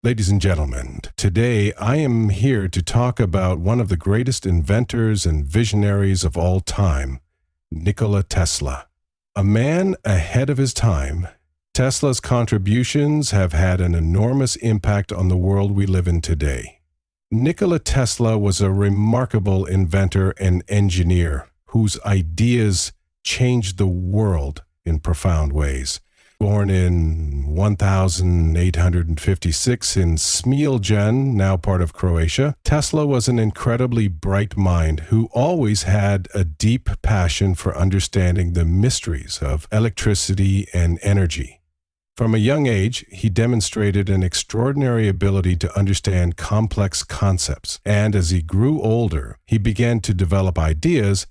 Ladies and gentlemen, today I am here to talk about one of the greatest inventors and visionaries of all time, Nikola Tesla. A man ahead of his time, Tesla's contributions have had an enormous impact on the world we live in today. Nikola Tesla was a remarkable inventor and engineer whose ideas changed the world in profound ways. Born in 1856 in Smiljan, now part of Croatia, Tesla was an incredibly bright mind who always had a deep passion for understanding the mysteries of electricity and energy. From a young age, he demonstrated an extraordinary ability to understand complex concepts, and as he grew older, he began to develop ideas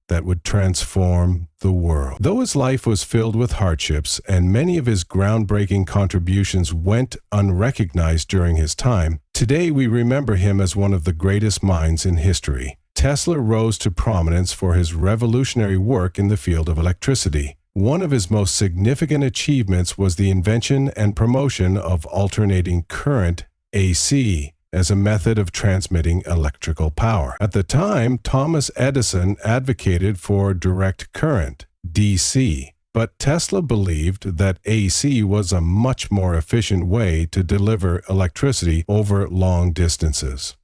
that would transform the world. Though his life was filled with hardships and many of his groundbreaking contributions went unrecognized during his time, today we remember him as one of the greatest minds in history. Tesla rose to prominence for his revolutionary work in the field of electricity. One of his most significant achievements was the invention and promotion of alternating current, AC, as a method of transmitting electrical power. At the time, Thomas Edison advocated for direct current, DC, but Tesla believed that AC was a much more efficient way to deliver electricity over long distances.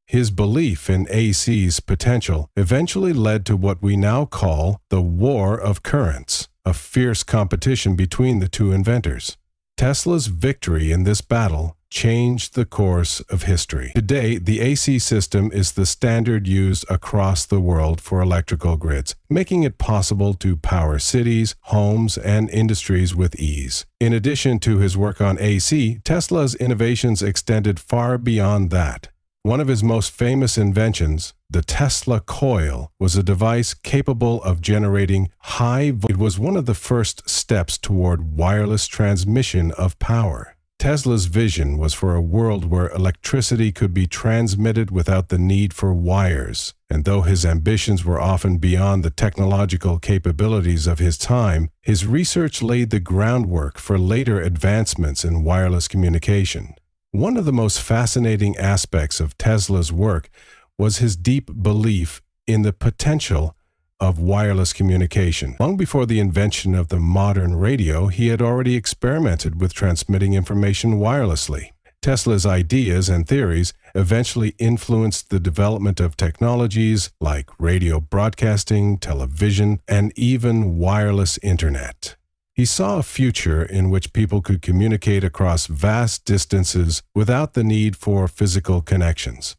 His belief in AC's potential eventually led to what we now call the War of Currents, a fierce competition between the two inventors. Tesla's victory in this battle changed the course of history. Today, the AC system is the standard used across the world for electrical grids, making it possible to power cities, homes, and industries with ease. In addition to his work on AC, Tesla's innovations extended far beyond that. One of his most famous inventions, the Tesla Coil, was a device capable of generating high voltage. It was one of the first steps toward wireless transmission of power. Tesla's vision was for a world where electricity could be transmitted without the need for wires, and though his ambitions were often beyond the technological capabilities of his time, his research laid the groundwork for later advancements in wireless communication. One of the most fascinating aspects of Tesla's work was his deep belief in the potential of wireless communication. Long before the invention of the modern radio, he had already experimented with transmitting information wirelessly. Tesla's ideas and theories eventually influenced the development of technologies like radio broadcasting, television, and even wireless internet. He saw a future in which people could communicate across vast distances without the need for physical connections.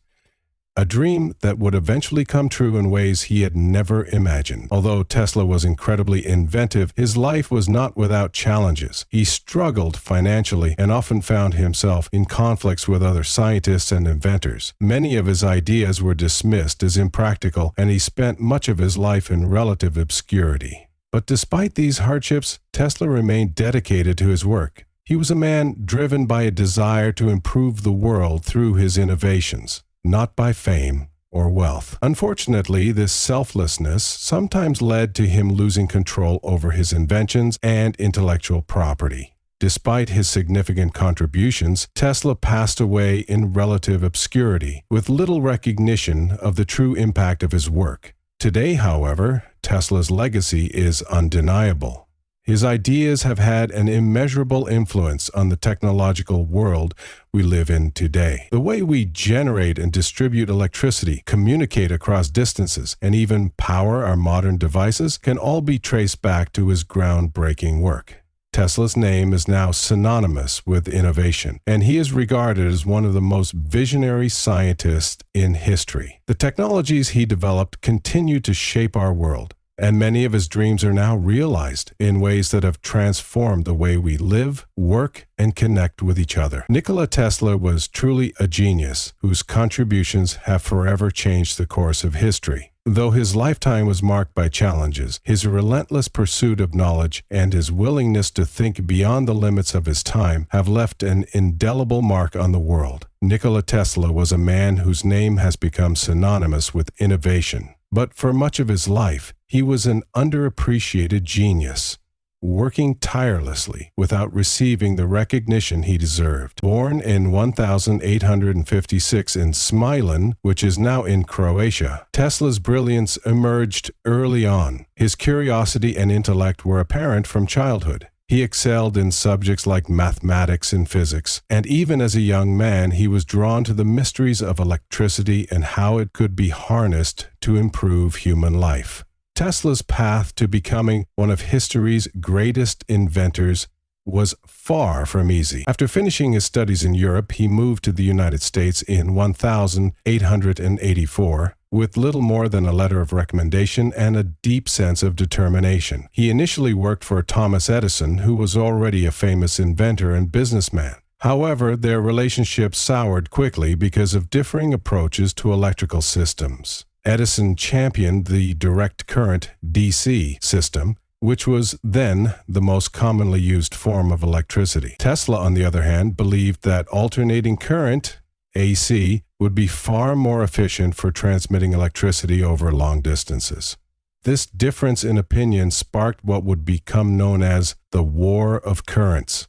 A dream that would eventually come true in ways he had never imagined. Although Tesla was incredibly inventive, his life was not without challenges. He struggled financially and often found himself in conflicts with other scientists and inventors. Many of his ideas were dismissed as impractical, and he spent much of his life in relative obscurity. But despite these hardships, Tesla remained dedicated to his work. He was a man driven by a desire to improve the world through his innovations, not by fame or wealth. Unfortunately, this selflessness sometimes led to him losing control over his inventions and intellectual property. Despite his significant contributions, Tesla passed away in relative obscurity, with little recognition of the true impact of his work. Today, however, Tesla's legacy is undeniable. His ideas have had an immeasurable influence on the technological world we live in today. The way we generate and distribute electricity, communicate across distances, and even power our modern devices can all be traced back to his groundbreaking work. Tesla's name is now synonymous with innovation, and he is regarded as one of the most visionary scientists in history. The technologies he developed continue to shape our world, and many of his dreams are now realized in ways that have transformed the way we live, work, and connect with each other. Nikola Tesla was truly a genius whose contributions have forever changed the course of history. Though his lifetime was marked by challenges, his relentless pursuit of knowledge and his willingness to think beyond the limits of his time have left an indelible mark on the world. Nikola Tesla was a man whose name has become synonymous with innovation. But for much of his life, he was an underappreciated genius. working tirelessly without receiving the recognition he deserved. Born in 1856 in Smiljan, which is now in Croatia, Tesla's brilliance emerged early on. His curiosity and intellect were apparent from childhood. He excelled in subjects like mathematics and physics, and even as a young man he was drawn to the mysteries of electricity and how it could be harnessed to improve human life. Tesla's path to becoming one of history's greatest inventors was far from easy. After finishing his studies in Europe, he moved to the United States in 1884 with little more than a letter of recommendation and a deep sense of determination. He initially worked for Thomas Edison, who was already a famous inventor and businessman. However, their relationship soured quickly because of differing approaches to electrical systems. Edison championed the direct current DC system, which was then the most commonly used form of electricity. Tesla, on the other hand, believed that alternating current, AC, would be far more efficient for transmitting electricity over long distances. This difference in opinion sparked what would become known as the War of Currents.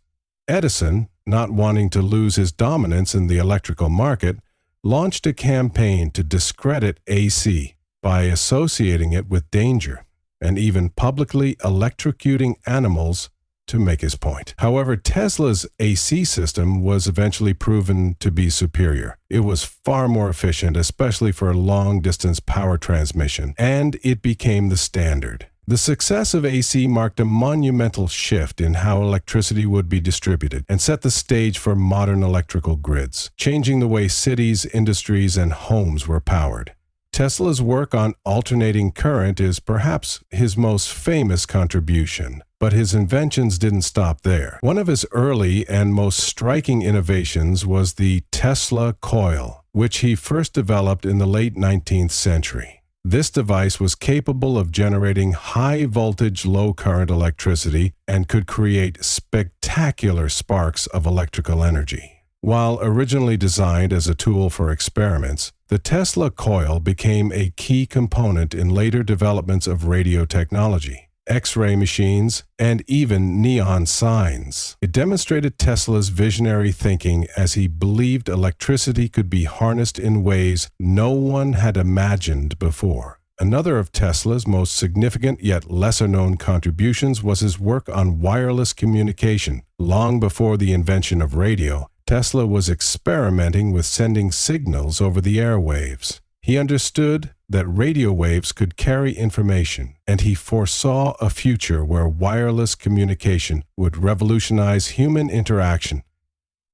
Edison, not wanting to lose his dominance in the electrical market, launched a campaign to discredit AC by associating it with danger and even publicly electrocuting animals to make his point. However, Tesla's AC system was eventually proven to be superior. It was far more efficient, especially for long-distance power transmission, and it became the standard. The success of AC marked a monumental shift in how electricity would be distributed and set the stage for modern electrical grids, changing the way cities, industries, and homes were powered. Tesla's work on alternating current is perhaps his most famous contribution, but his inventions didn't stop there. One of his early and most striking innovations was the Tesla Coil, which he first developed in the late 19th century. This device was capable of generating high-voltage, low-current electricity and could create spectacular sparks of electrical energy. While originally designed as a tool for experiments, the Tesla coil became a key component in later developments of radio technology, X-ray machines, and even neon signs. It demonstrated Tesla's visionary thinking as he believed electricity could be harnessed in ways no one had imagined before. Another of Tesla's most significant yet lesser-known contributions was his work on wireless communication. Long before the invention of radio, Tesla was experimenting with sending signals over the airwaves. He understood that radio waves could carry information, and he foresaw a future where wireless communication would revolutionize human interaction.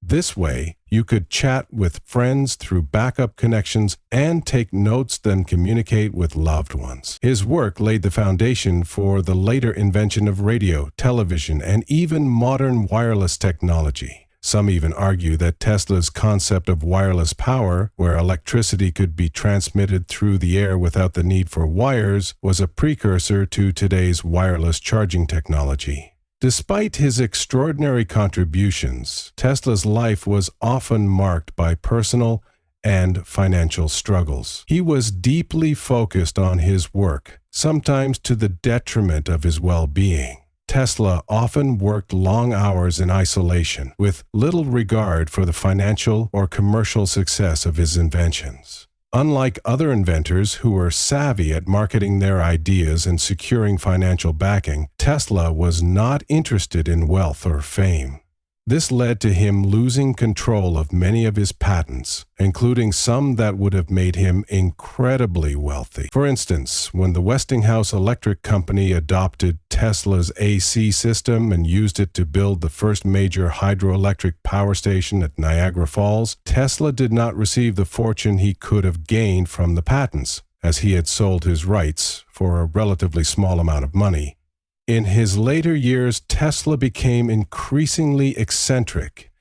This way, you could chat with friends through backup connections and take notes, then communicate with loved ones. His work laid the foundation for the later invention of radio, television, and even modern wireless technology. Some even argue that Tesla's concept of wireless power, where electricity could be transmitted through the air without the need for wires, was a precursor to today's wireless charging technology. Despite his extraordinary contributions, Tesla's life was often marked by personal and financial struggles. He was deeply focused on his work, sometimes to the detriment of his well-being. Tesla often worked long hours in isolation, with little regard for the financial or commercial success of his inventions. Unlike other inventors who were savvy at marketing their ideas and securing financial backing, Tesla was not interested in wealth or fame. This led to him losing control of many of his patents, including some that would have made him incredibly wealthy. For instance, when the Westinghouse Electric Company adopted Tesla's AC system and used it to build the first major hydroelectric power station at Niagara Falls, Tesla did not receive the fortune he could have gained from the patents, as he had sold his rights for a relatively small amount of money. In his later years, Tesla became increasingly eccentric,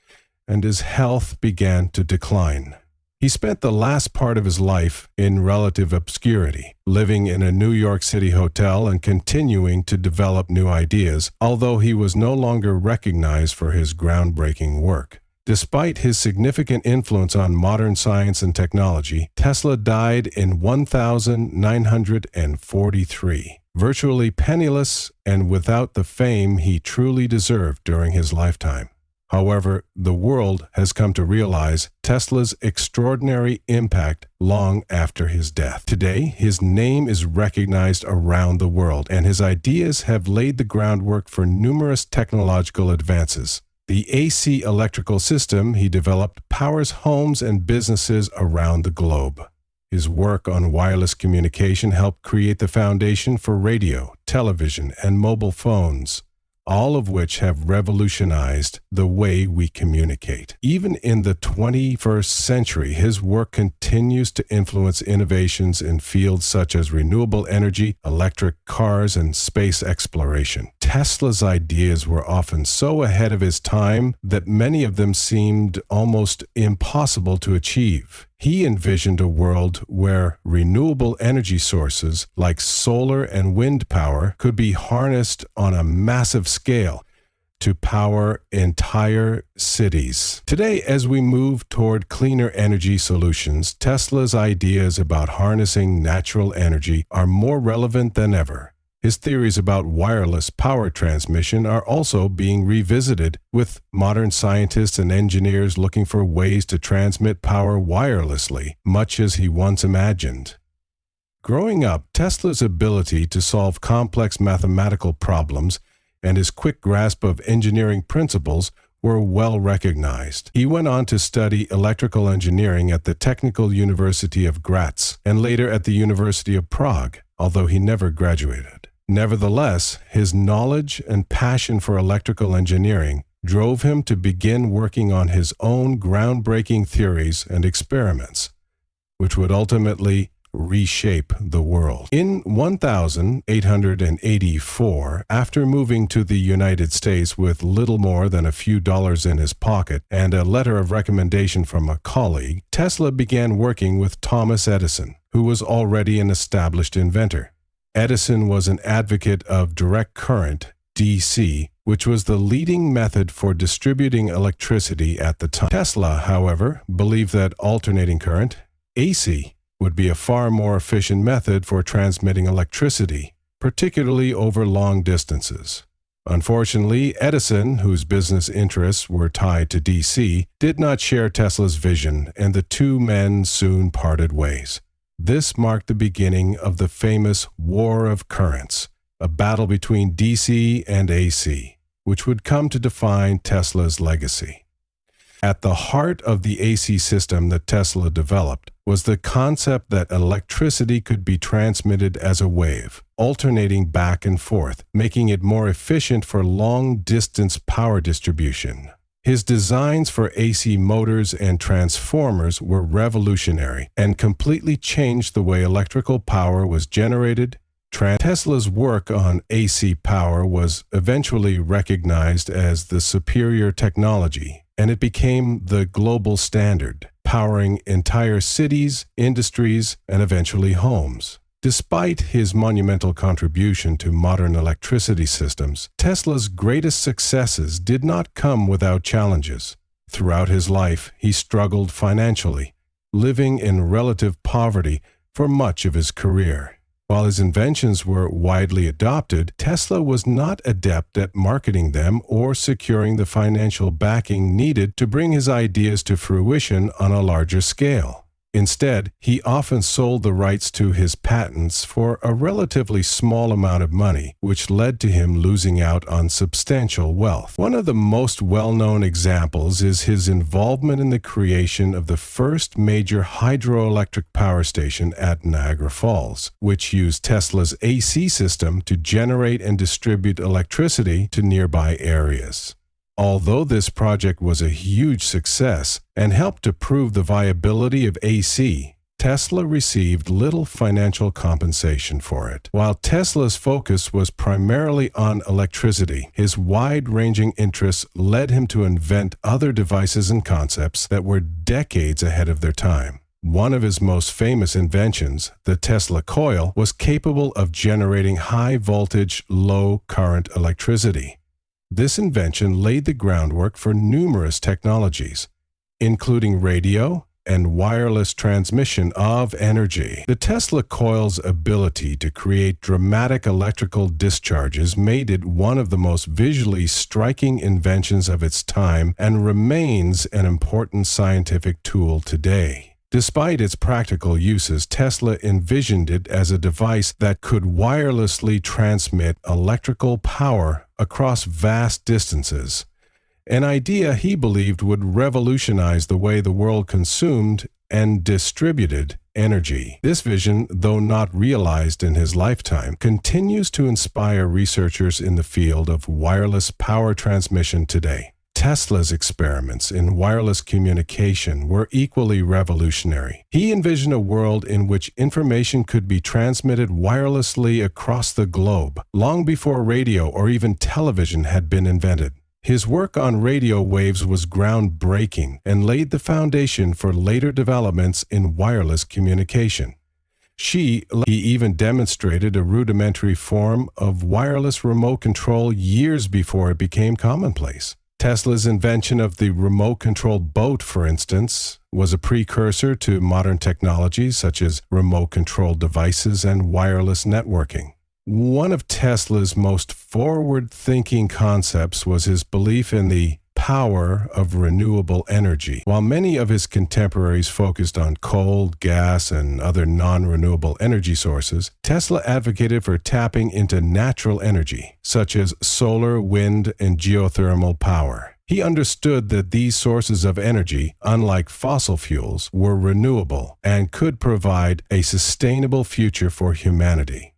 and his health began to decline. He spent the last part of his life in relative obscurity, living in a New York City hotel and continuing to develop new ideas, although he was no longer recognized for his groundbreaking work. Despite his significant influence on modern science and technology, Tesla died in 1943, virtually penniless and without the fame he truly deserved during his lifetime. However, the world has come to realize Tesla's extraordinary impact long after his death. Today, his name is recognized around the world, and his ideas have laid the groundwork for numerous technological advances. The AC electrical system he developed powers homes and businesses around the globe. His work on wireless communication helped create the foundation for radio, television, and mobile phones, all of which have revolutionized the way we communicate. Even in the 21st century, his work continues to influence innovations in fields such as renewable energy, electric cars, and space exploration. Tesla's ideas were often so ahead of his time that many of them seemed almost impossible to achieve. He envisioned a world where renewable energy sources like solar and wind power could be harnessed on a massive scale to power entire cities. Today, as we move toward cleaner energy solutions, Tesla's ideas about harnessing natural energy are more relevant than ever. His theories about wireless power transmission are also being revisited, with modern scientists and engineers looking for ways to transmit power wirelessly, much as he once imagined. Growing up, Tesla's ability to solve complex mathematical problems and his quick grasp of engineering principles were well recognized. He went on to study electrical engineering at the Technical University of Graz and later at the University of Prague, although he never graduated. Nevertheless, his knowledge and passion for electrical engineering drove him to begin working on his own groundbreaking theories and experiments, which would ultimately reshape the world. In 1884, after moving to the United States with little more than a few dollars in his pocket and a letter of recommendation from a colleague, Tesla began working with Thomas Edison, who was already an established inventor. Edison was an advocate of direct current, DC, which was the leading method for distributing electricity at the time. Tesla, however, believed that alternating current, AC, would be a far more efficient method for transmitting electricity, particularly over long distances. Unfortunately, Edison, whose business interests were tied to DC, did not share Tesla's vision, and the two men soon parted ways. This marked the beginning of the famous War of Currents, a battle between DC and AC, which would come to define Tesla's legacy. At the heart of the AC system that Tesla developed was the concept that electricity could be transmitted as a wave, alternating back and forth, making it more efficient for long-distance power distribution. His designs for AC motors and transformers were revolutionary and completely changed the way electrical power was generated. Tesla's work on AC power was eventually recognized as the superior technology, and it became the global standard, powering entire cities, industries, and eventually homes. Despite his monumental contribution to modern electricity systems, Tesla's greatest successes did not come without challenges. Throughout his life, he struggled financially, living in relative poverty for much of his career. While his inventions were widely adopted, Tesla was not adept at marketing them or securing the financial backing needed to bring his ideas to fruition on a larger scale. Instead, he often sold the rights to his patents for a relatively small amount of money, which led to him losing out on substantial wealth. One of the most well-known examples is his involvement in the creation of the first major hydroelectric power station at Niagara Falls, which used Tesla's AC system to generate and distribute electricity to nearby areas. Although this project was a huge success and helped to prove the viability of AC, Tesla received little financial compensation for it. While Tesla's focus was primarily on electricity, his wide-ranging interests led him to invent other devices and concepts that were decades ahead of their time. One of his most famous inventions, the Tesla Coil, was capable of generating high-voltage, low-current electricity. This invention laid the groundwork for numerous technologies, including radio and wireless transmission of energy. The Tesla coil's ability to create dramatic electrical discharges made it one of the most visually striking inventions of its time and remains an important scientific tool today. Despite its practical uses, Tesla envisioned it as a device that could wirelessly transmit electrical power across vast distances, an idea he believed would revolutionize the way the world consumed and distributed energy. This vision, though not realized in his lifetime, continues to inspire researchers in the field of wireless power transmission today. Tesla's experiments in wireless communication were equally revolutionary. He envisioned a world in which information could be transmitted wirelessly across the globe, long before radio or even television had been invented. His work on radio waves was groundbreaking and laid the foundation for later developments in wireless communication. He even demonstrated a rudimentary form of wireless remote control years before it became commonplace. Tesla's invention of the remote-controlled boat, for instance, was a precursor to modern technologies such as remote-controlled devices and wireless networking. One of Tesla's most forward-thinking concepts was his belief in the power of renewable energy. While many of his contemporaries focused on coal, gas, and other non-renewable energy sources, Tesla advocated for tapping into natural energy, such as solar, wind, and geothermal power. He understood that these sources of energy, unlike fossil fuels, were renewable and could provide a sustainable future for humanity.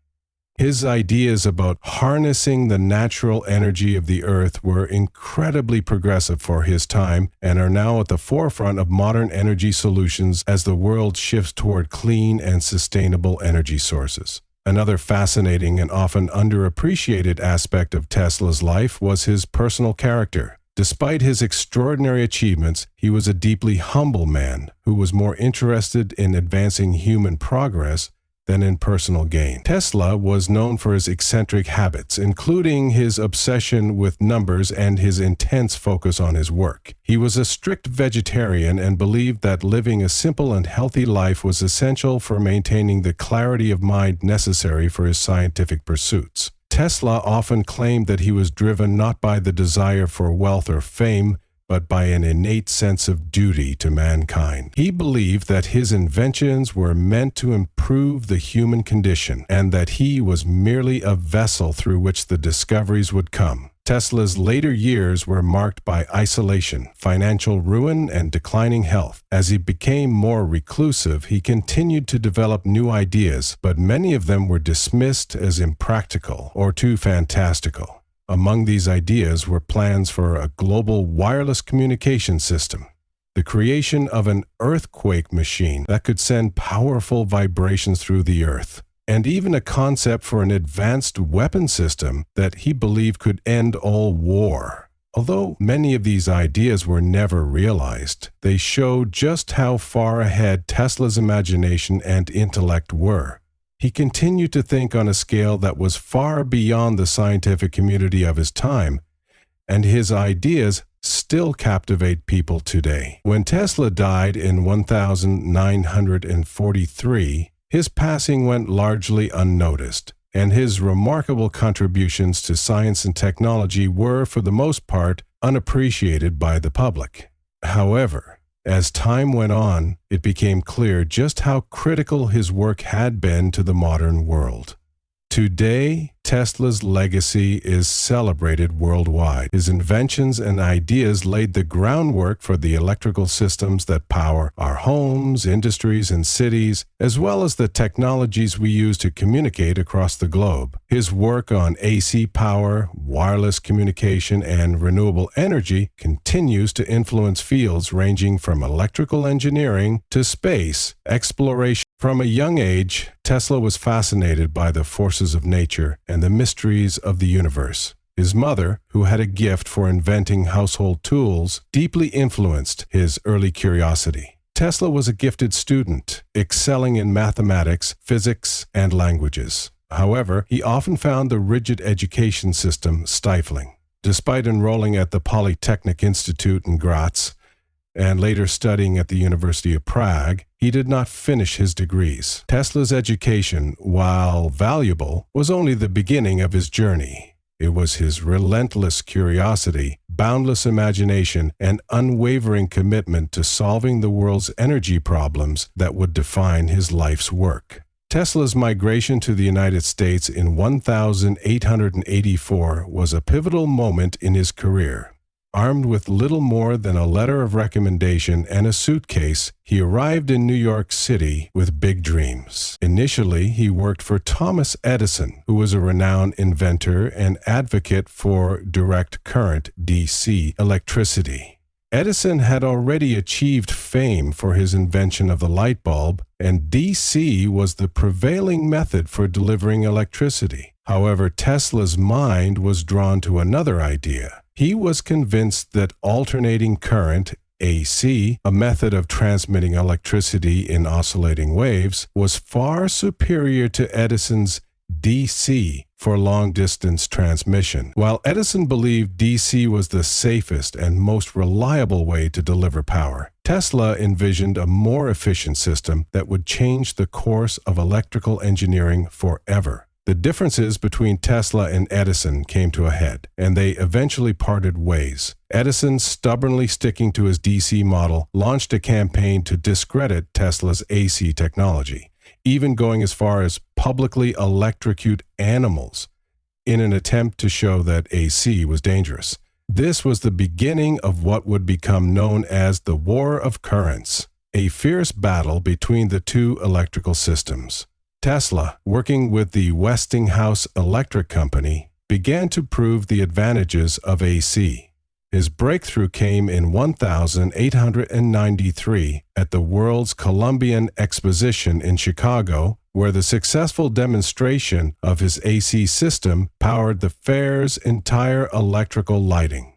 His ideas about harnessing the natural energy of the earth were incredibly progressive for his time and are now at the forefront of modern energy solutions as the world shifts toward clean and sustainable energy sources. Another fascinating and often underappreciated aspect of Tesla's life was his personal character. Despite his extraordinary achievements, he was a deeply humble man who was more interested in advancing human progress than in personal gain. Tesla was known for his eccentric habits, including his obsession with numbers and his intense focus on his work. He was a strict vegetarian and believed that living a simple and healthy life was essential for maintaining the clarity of mind necessary for his scientific pursuits. Tesla often claimed that he was driven not by the desire for wealth or fame, but by an innate sense of duty to mankind. He believed that his inventions were meant to improve the human condition, and that he was merely a vessel through which the discoveries would come. Tesla's later years were marked by isolation, financial ruin, and declining health. As he became more reclusive, he continued to develop new ideas, but many of them were dismissed as impractical or too fantastical. Among these ideas were plans for a global wireless communication system, the creation of an earthquake machine that could send powerful vibrations through the earth, and even a concept for an advanced weapon system that he believed could end all war. Although many of these ideas were never realized, they show just how far ahead Tesla's imagination and intellect were. He continued to think on a scale that was far beyond the scientific community of his time, and his ideas still captivate people today. When Tesla died in 1943, his passing went largely unnoticed, and his remarkable contributions to science and technology were, for the most part, unappreciated by the public. However, as time went on, it became clear just how critical his work had been to the modern world. Today, Tesla's legacy is celebrated worldwide. His inventions and ideas laid the groundwork for the electrical systems that power our homes, industries, and cities, as well as the technologies we use to communicate across the globe. His work on AC power, wireless communication, and renewable energy continues to influence fields ranging from electrical engineering to space exploration. From a young age, Tesla was fascinated by the forces of nature and the mysteries of the universe. His mother, who had a gift for inventing household tools, deeply influenced his early curiosity. Tesla was a gifted student, excelling in mathematics, physics, and languages. However, he often found the rigid education system stifling. Despite enrolling at the Polytechnic Institute in Graz and later studying at the University of Prague, he did not finish his degrees. Tesla's education, while valuable, was only the beginning of his journey. It was his relentless curiosity, boundless imagination, and unwavering commitment to solving the world's energy problems that would define his life's work. Tesla's migration to the United States in 1884 was a pivotal moment in his career. Armed with little more than a letter of recommendation and a suitcase, he arrived in New York City with big dreams. Initially, he worked for Thomas Edison, who was a renowned inventor and advocate for direct current (DC) electricity. Edison had already achieved fame for his invention of the light bulb, and DC was the prevailing method for delivering electricity. However, Tesla's mind was drawn to another idea. He was convinced that alternating current, AC, a method of transmitting electricity in oscillating waves, was far superior to Edison's DC for long-distance transmission. While Edison believed DC was the safest and most reliable way to deliver power, Tesla envisioned a more efficient system that would change the course of electrical engineering forever. The differences between Tesla and Edison came to a head, and they eventually parted ways. Edison, stubbornly sticking to his DC model, launched a campaign to discredit Tesla's AC technology, even going as far as publicly electrocute animals in an attempt to show that AC was dangerous. This was the beginning of what would become known as the War of Currents, a fierce battle between the two electrical systems. Tesla, working with the Westinghouse Electric Company, began to prove the advantages of AC. His breakthrough came in 1893 at the World's Columbian Exposition in Chicago, where the successful demonstration of his AC system powered the fair's entire electrical lighting.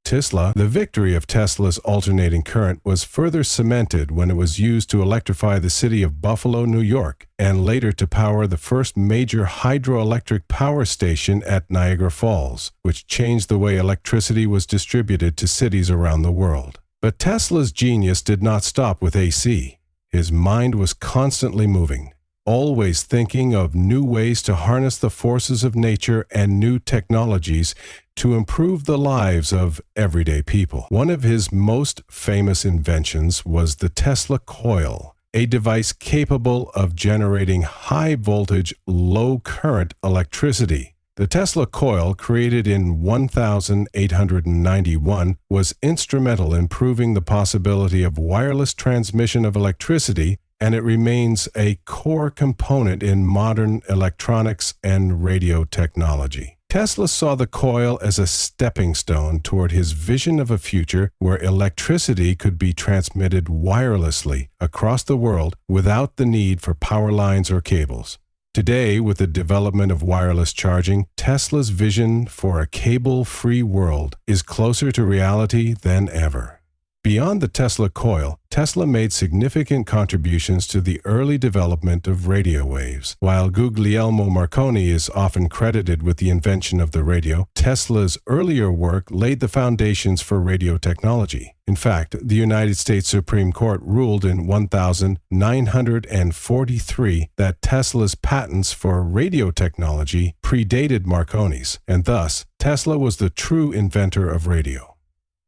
The victory of Tesla's alternating current was further cemented when it was used to electrify the city of Buffalo, New York, and later to power the first major hydroelectric power station at Niagara Falls, which changed the way electricity was distributed to cities around the world. But Tesla's genius did not stop with AC. His mind was constantly moving, always thinking of new ways to harness the forces of nature and new technologies to improve the lives of everyday people. One of his most famous inventions was the Tesla Coil, a device capable of generating high-voltage, low-current electricity. The Tesla Coil, created in 1891, was instrumental in proving the possibility of wireless transmission of electricity, and it remains a core component in modern electronics and radio technology. Tesla saw the coil as a stepping stone toward his vision of a future where electricity could be transmitted wirelessly across the world without the need for power lines or cables. Today, with the development of wireless charging, Tesla's vision for a cable-free world is closer to reality than ever. Beyond the Tesla coil, Tesla made significant contributions to the early development of radio waves. While Guglielmo Marconi is often credited with the invention of the radio, Tesla's earlier work laid the foundations for radio technology. In fact, the United States Supreme Court ruled in 1943 that Tesla's patents for radio technology predated Marconi's, and thus Tesla was the true inventor of radio.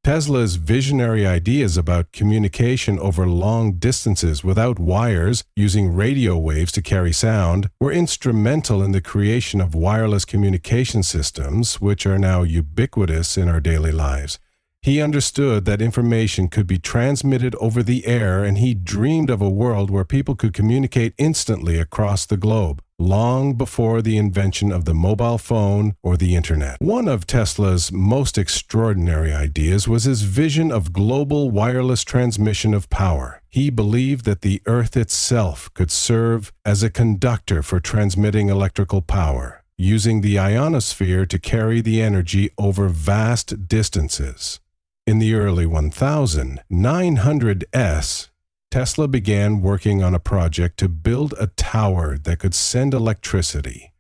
Tesla's visionary ideas about communication over long distances without wires, using radio waves to carry sound, were instrumental in the creation of wireless communication systems, which are now ubiquitous in our daily lives. He understood that information could be transmitted over the air, and he dreamed of a world where people could communicate instantly across the globe, long before the invention of the mobile phone or the internet. One of Tesla's most extraordinary ideas was his vision of global wireless transmission of power. He believed that the Earth itself could serve as a conductor for transmitting electrical power, using the ionosphere to carry the energy over vast distances. In the early 1900s, Tesla began working on a project to build a tower that could send electricity.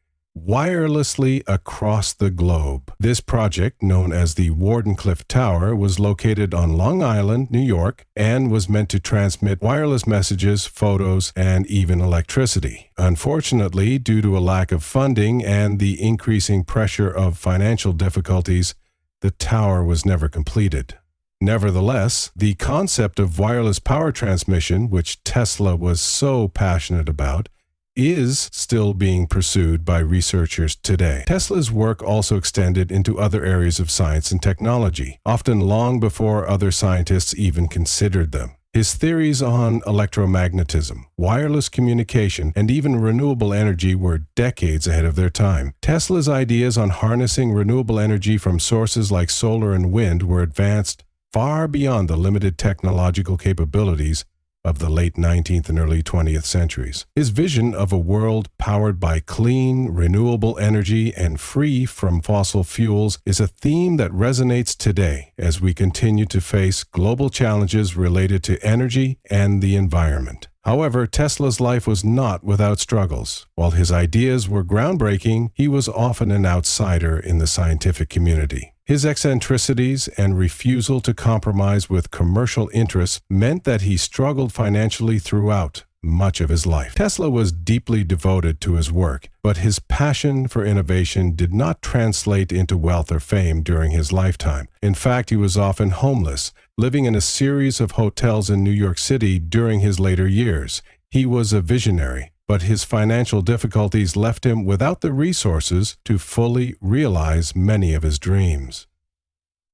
wirelessly across the globe. This project, known as the Wardenclyffe Tower, was located on Long Island, New York, and was meant to transmit wireless messages, photos, and even electricity. Unfortunately, due to a lack of funding and the increasing pressure of financial difficulties, the tower was never completed. Nevertheless, the concept of wireless power transmission, which Tesla was so passionate about, is still being pursued by researchers today. Tesla's work also extended into other areas of science and technology, often long before other scientists even considered them. His theories on electromagnetism, wireless communication, and even renewable energy were decades ahead of their time. Tesla's ideas on harnessing renewable energy from sources like solar and wind were advanced far beyond the limited technological capabilities of the late 19th and early 20th centuries. His vision of a world powered by clean, renewable energy and free from fossil fuels is a theme that resonates today as we continue to face global challenges related to energy and the environment. However, Tesla's life was not without struggles. While his ideas were groundbreaking, he was often an outsider in the scientific community. His eccentricities and refusal to compromise with commercial interests meant that he struggled financially throughout much of his life. Tesla was deeply devoted to his work, but his passion for innovation did not translate into wealth or fame during his lifetime. In fact, he was often homeless, living in a series of hotels in New York City during his later years. He was a visionary, but his financial difficulties left him without the resources to fully realize many of his dreams.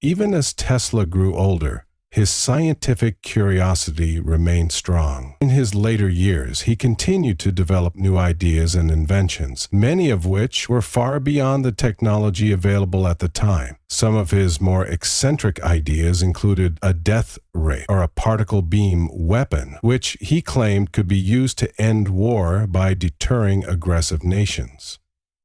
Even as Tesla grew older, his scientific curiosity remained strong. In his later years, he continued to develop new ideas and inventions, many of which were far beyond the technology available at the time. Some of his more eccentric ideas included a death ray, or a particle beam weapon, which he claimed could be used to end war by deterring aggressive nations.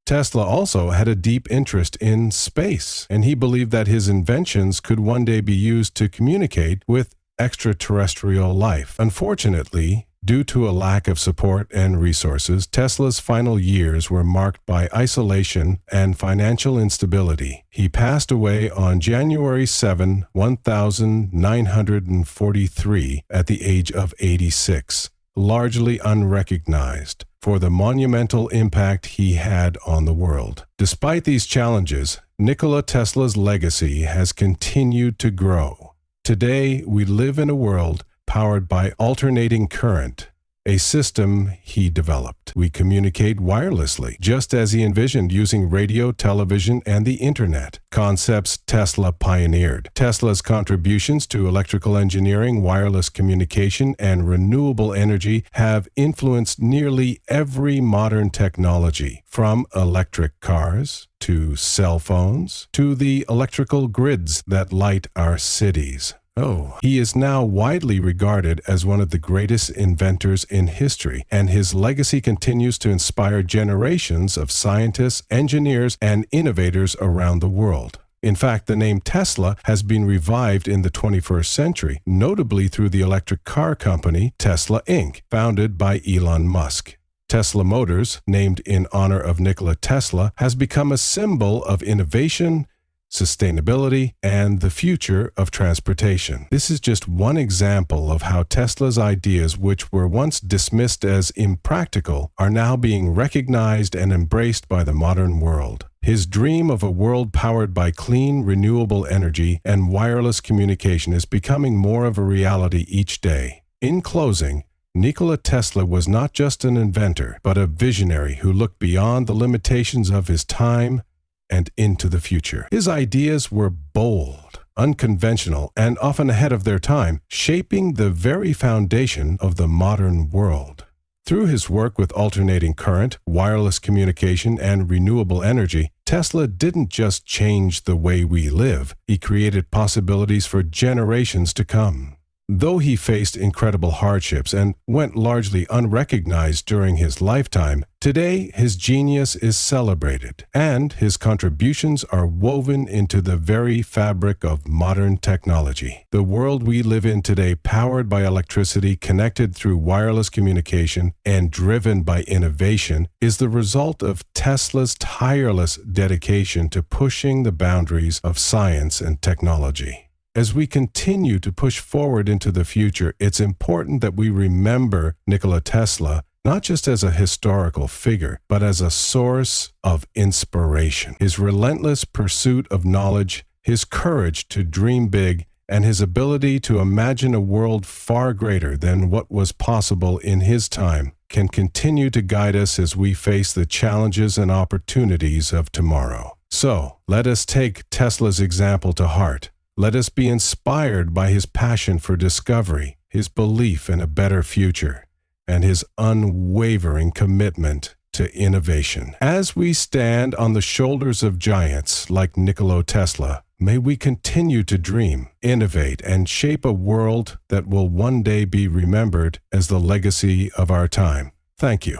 Tesla also had a deep interest in space, and he believed that his inventions could one day be used to communicate with extraterrestrial life. Unfortunately, due to a lack of support and resources, Tesla's final years were marked by isolation and financial instability. He passed away on January 7, 1943, at the age of 86, largely unrecognized for the monumental impact he had on the world. Despite these challenges, Nikola Tesla's legacy has continued to grow. Today, we live in a world powered by alternating current, a system he developed. We communicate wirelessly, just as he envisioned, using radio, television, and the internet, concepts Tesla pioneered. Tesla's contributions to electrical engineering, wireless communication, and renewable energy have influenced nearly every modern technology, from electric cars to cell phones to the electrical grids that light our cities. He is now widely regarded as one of the greatest inventors in history, and his legacy continues to inspire generations of scientists, engineers, and innovators around the world. In fact, the name Tesla has been revived in the 21st century, notably through the electric car company Tesla Inc., founded by Elon Musk. Tesla Motors, named in honor of Nikola Tesla, has become a symbol of innovation, sustainability, and the future of transportation. This is just one example of how Tesla's ideas, which were once dismissed as impractical, are now being recognized and embraced by the modern world. His dream of a world powered by clean, renewable energy and wireless communication is becoming more of a reality each day. In closing, Nikola Tesla was not just an inventor, but a visionary who looked beyond the limitations of his time and into the future. His ideas were bold, unconventional, and often ahead of their time, shaping the very foundation of the modern world. Through his work with alternating current, wireless communication, and renewable energy, Tesla didn't just change the way we live, he created possibilities for generations to come. Though he faced incredible hardships and went largely unrecognized during his lifetime, Today, his genius is celebrated, and his contributions are woven into the very fabric of modern technology. The world we live in today, powered by electricity, connected through wireless communication, and driven by innovation, is the result of Tesla's tireless dedication to pushing the boundaries of science and technology. As we continue to push forward into the future, it's important that we remember Nikola Tesla not just as a historical figure, but as a source of inspiration. His relentless pursuit of knowledge, his courage to dream big, and his ability to imagine a world far greater than what was possible in his time can continue to guide us as we face the challenges and opportunities of tomorrow. So, let us take Tesla's example to heart. Let us be inspired by his passion for discovery, his belief in a better future, and his unwavering commitment to innovation. As we stand on the shoulders of giants like Nikola Tesla, may we continue to dream, innovate, and shape a world that will one day be remembered as the legacy of our time. Thank you.